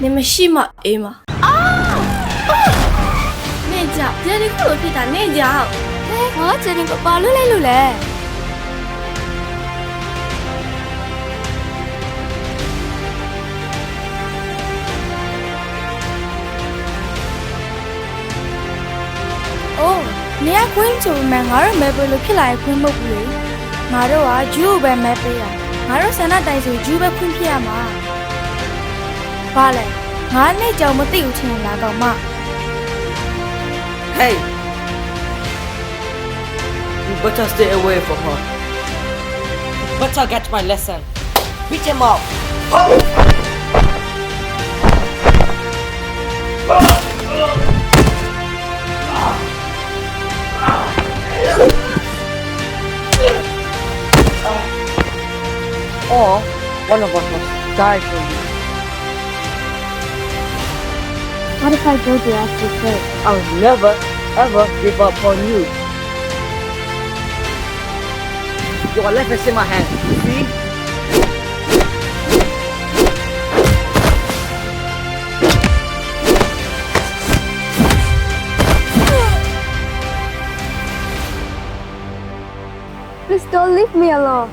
你们戏嘛 A 嘛？那家这里可以打那家。我这里个巴路来路嘞。哦，你要滚就买俺买不了起来滚不了，俺这话就买买不呀，俺这现在带着就买滚皮嘛。罢了，俺那叫么都有钱拿个嘛。Hey! You better stay away from her. You better get my lesson. Beat him up! Or one of us must die for you. What if I go to ask you first? I'll never, ever give up on you. Your life is in my hand. See? Please don't leave me alone.